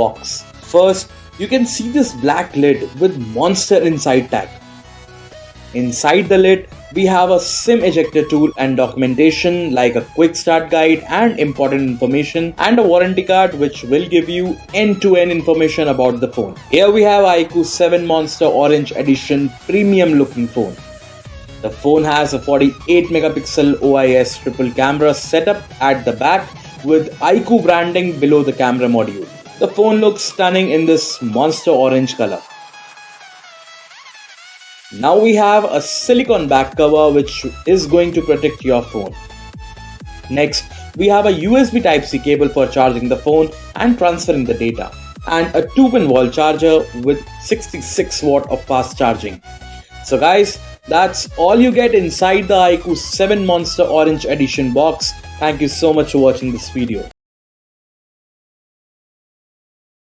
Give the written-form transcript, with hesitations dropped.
box. First, you can see this black lid with Monster Inside tag. Inside the lid, we have a SIM ejector tool and documentation like a quick start guide and important information, and a warranty card which will give you end-to-end information about the phone. Here we have iQOO 7 Monster Orange Edition premium looking phone. The phone has a 48 megapixel OIS triple camera setup at the back with iQOO branding below the camera module. The phone looks stunning in this monster orange color. Now we have a silicone back cover which is going to protect your phone. Next, we have a USB Type-C cable for charging the phone and transferring the data, and a 2-pin wall charger with 66 watt of fast charging. So guys, that's all you get inside the iQOO 7 Monster Orange Edition box. Thank you so much for watching this video.